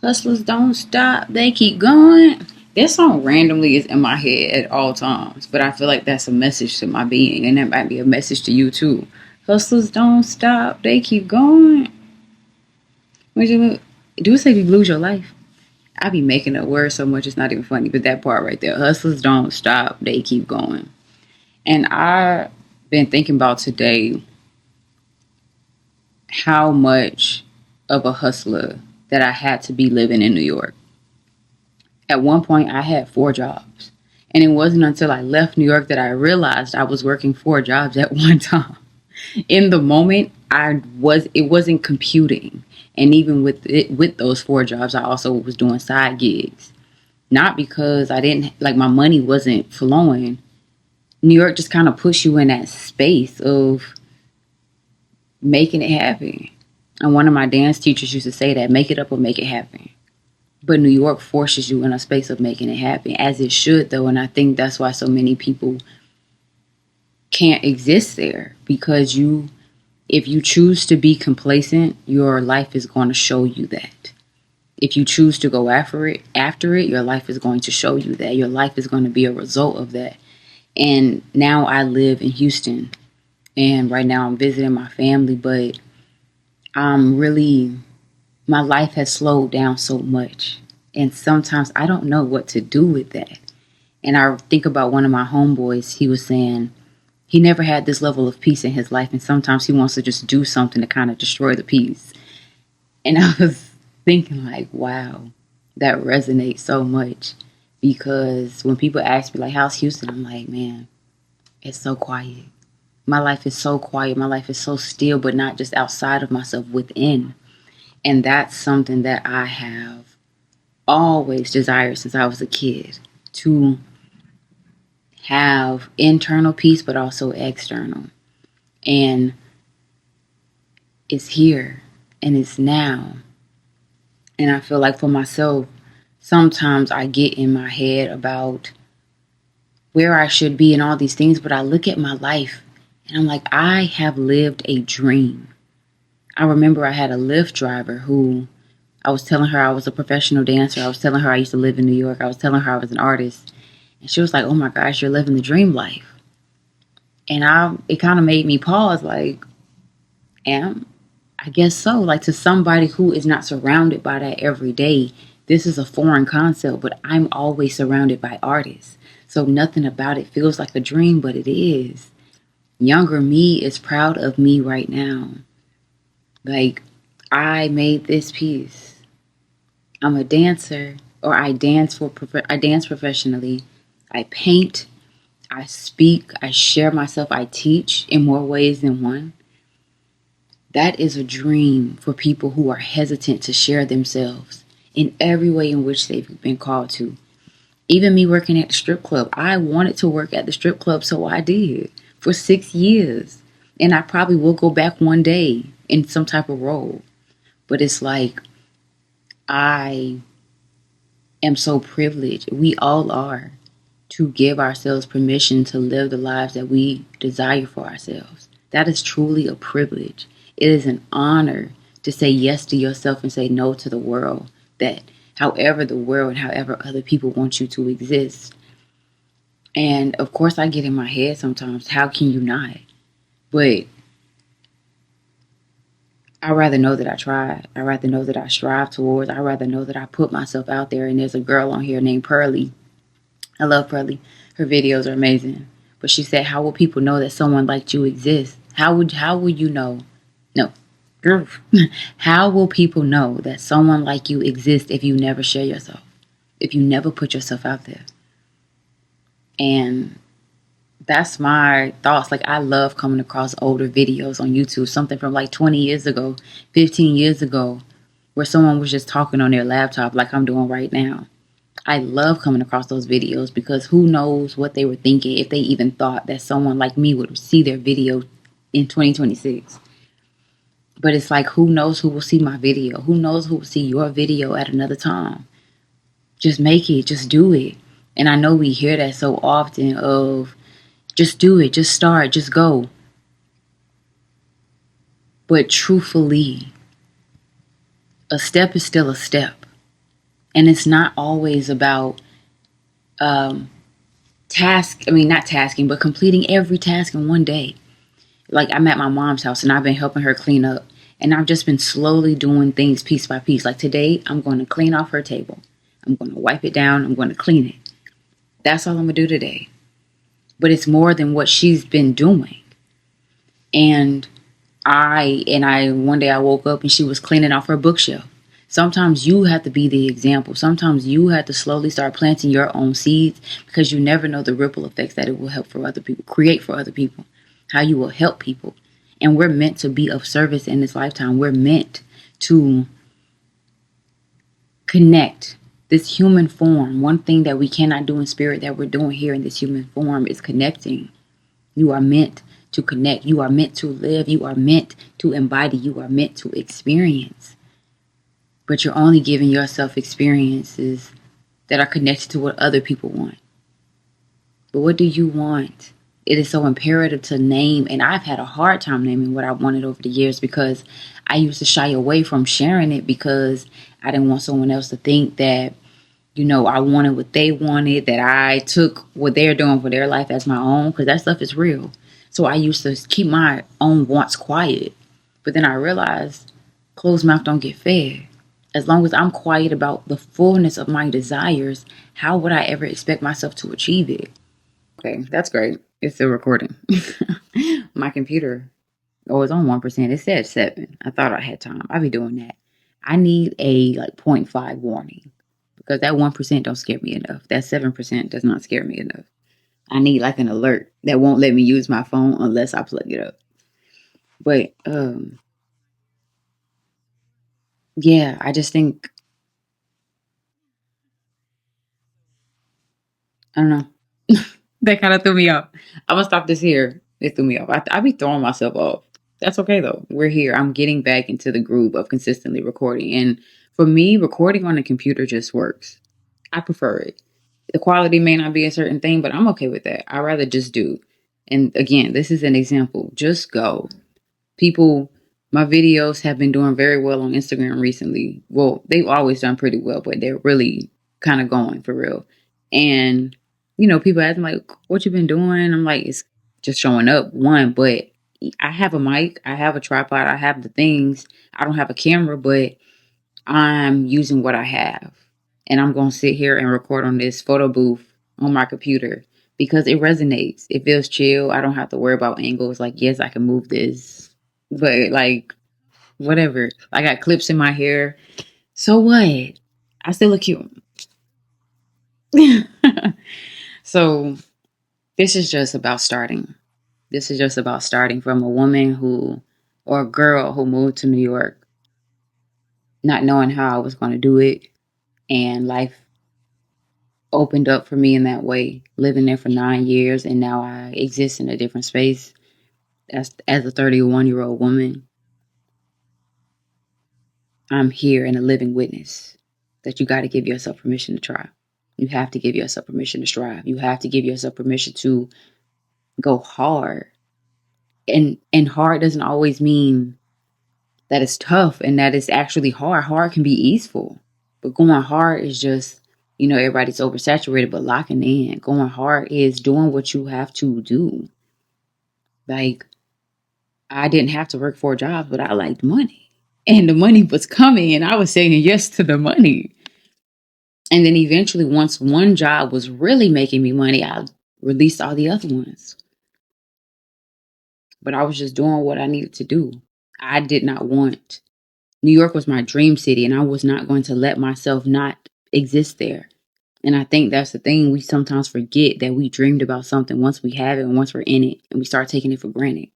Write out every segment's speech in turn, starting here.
Hustlers don't stop, they keep going. That song randomly is in my head at all times, but I feel like that's a message to my being, and that might be a message to you too. Hustlers don't stop, they keep going. Would you look? Do it say you lose your life? I be making up words so much it's not even funny, but that part right there, hustlers don't stop, they keep going. And I've been thinking about today how much of a hustler that I had to be living in New York. At one point, I had 4 jobs. And it wasn't until I left New York that I realized I was working 4 jobs at one time. In the moment, it wasn't computing. And even with those 4 jobs, I also was doing side gigs. Not because I didn't, like, my money wasn't flowing. New York just kind of puts you in that space of making it happen. And one of my dance teachers used to say that, make it up or make it happen. But New York forces you in a space of making it happen, as it should, though. And I think that's why so many people can't exist there, because if you choose to be complacent, your life is going to show you that. If you choose to go after it, your life is going to show you that. Your life is going to be a result of that. And now I live in Houston, and right now I'm visiting my family, but my life has slowed down so much. And sometimes I don't know what to do with that. And I think about one of my homeboys. He was saying he never had this level of peace in his life. And sometimes he wants to just do something to kind of destroy the peace. And I was thinking, like, wow, that resonates so much. Because when people ask me, like, how's Houston? I'm like, man, it's so quiet. My life is so quiet. My life is so still, but not just outside of myself, within. And that's something that I have always desired since I was a kid, to have internal peace, but also external. And it's here and it's now. And I feel like for myself, sometimes I get in my head about where I should be and all these things, but I look at my life and I'm like, I have lived a dream. I remember I had a Lyft driver who I was telling her I was a professional dancer. I was telling her I used to live in New York. I was telling her I was an artist. And she was like, oh my gosh, you're living the dream life. And it kind of made me pause, like, I guess so. Like, to somebody who is not surrounded by that every day, this is a foreign concept, but I'm always surrounded by artists. So nothing about it feels like a dream, but it is. Younger me is proud of me right now. Like, I made this piece. I'm a dancer, or I dance professionally. I paint, I speak, I share myself, I teach in more ways than one. That is a dream for people who are hesitant to share themselves in every way in which they've been called to. Even me working at the strip club, I wanted to work at the strip club, so I did for 6 years. And I probably will go back one day in some type of role. But it's like, I am so privileged. We all are, to give ourselves permission to live the lives that we desire for ourselves. That is truly a privilege. It is an honor to say yes to yourself and say no to the world. That however the world and however other people want you to exist. And of course I get in my head sometimes, how can you not? But I'd rather know that I tried. I'd rather know that I strive towards. I'd rather know that I put myself out there. And there's a girl on here named Pearly. I love Pearly. Her videos are amazing. But she said, how will people know that someone like you exists? How will you know? No. How will people know that someone like you exists if you never share yourself? If you never put yourself out there? And that's my thoughts. Like, I love coming across older videos on YouTube, something from like 20 years ago, 15 years ago, where someone was just talking on their laptop like I'm doing right now. I love coming across those videos, because who knows what they were thinking, if they even thought that someone like me would see their video in 2026. But it's like, who knows who will see my video? Who knows who will see your video at another time? Just make it, just do it. And I know we hear that so often of, just do it, just start, just go. But truthfully, a step is still a step. And it's not always about um, not tasking, but completing every task in one day. Like I'm at my mom's house and I've been helping her clean up. And I've just been slowly doing things piece by piece. Like today, I'm going to clean off her table. I'm going to wipe it down. I'm going to clean it. That's all I'm going to do today. But it's more than what she's been doing. And one day I woke up and she was cleaning off her bookshelf. Sometimes you have to be the example. Sometimes you have to slowly start planting your own seeds because you never know the ripple effects that it will help for other people, create for other people, how you will help people. And we're meant to be of service in this lifetime. We're meant to connect this human form. One thing that we cannot do in spirit that we're doing here in this human form is connecting. You are meant to connect. You are meant to live. You are meant to embody. You are meant to experience. But you're only giving yourself experiences that are connected to what other people want. But what do you want? It is so imperative to name, and I've had a hard time naming what I wanted over the years because I used to shy away from sharing it because I didn't want someone else to think that, I wanted what they wanted, that I took what they're doing for their life as my own, because that stuff is real. So I used to keep my own wants quiet. But then I realized closed mouth don't get fed. As long as I'm quiet about the fullness of my desires, how would I ever expect myself to achieve it? Okay, that's great. It's still recording. My computer, it's on 1%. It said 7. I thought I had time. I'll be doing that. I need a like 0.5 warning because that 1% don't scare me enough. That 7% does not scare me enough. I need like an alert that won't let me use my phone unless I plug it up. But yeah, I just think I don't know. That kind of threw me off. I'm gonna stop this here. It threw me off. I be throwing myself off. That's okay though. We're here. I'm getting back into the groove of consistently recording, and for me, recording on a computer just works. I prefer it. The quality may not be a certain thing, but I'm okay with that. I'd rather just do. And again, this is an example. Just go. People, my videos have been doing very well on Instagram recently. Well, they've always done pretty well, but they're really kind of going for real. And, people ask me like, what you been doing? I'm like, it's just showing up, one, but I have a mic, I have a tripod, I have the things. I don't have a camera, but I'm using what I have. And I'm going to sit here and record on this photo booth on my computer because it resonates. It feels chill. I don't have to worry about angles. Like, yes, I can move this, but like, whatever. I got clips in my hair. So what? I still look cute. So this is just about starting. This is just about starting from a woman or a girl who moved to New York, not knowing how I was going to do it. And life opened up for me in that way, living there for 9 years. And now I exist in a different space as a 31-year-old woman. I'm here and a living witness that you got to give yourself permission to try. You have to give yourself permission to strive. You have to give yourself permission to go hard. And hard doesn't always mean that it's tough and that it's actually hard. Hard can be easeful. But going hard is just, everybody's oversaturated, but locking in. Going hard is doing what you have to do. Like, I didn't have to work 4 jobs, but I liked money. And the money was coming, and I was saying yes to the money. And then eventually, once one job was really making me money, I released all the other ones. But I was just doing what I needed to do. I did not want New York was my dream city, and I was not going to let myself not exist there. And I think that's the thing. We sometimes forget that we dreamed about something once we have it and once we're in it, and we start taking it for granted.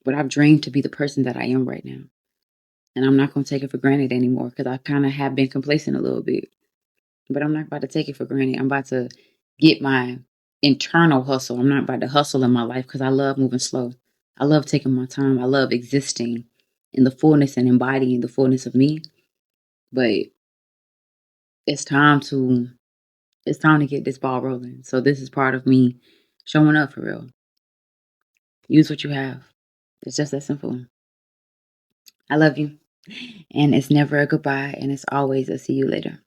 But I've dreamed to be the person that I am right now. And I'm not going to take it for granted anymore because I kind of have been complacent a little bit. But I'm not about to take it for granted. I'm about to get my internal hustle. I'm not about to hustle in my life because I love moving slow. I love taking my time. I love existing in the fullness and embodying the fullness of me. But it's time to get this ball rolling. So this is part of me showing up for real. Use what you have. It's just that simple. I love you. And it's never a goodbye, and it's always a see you later.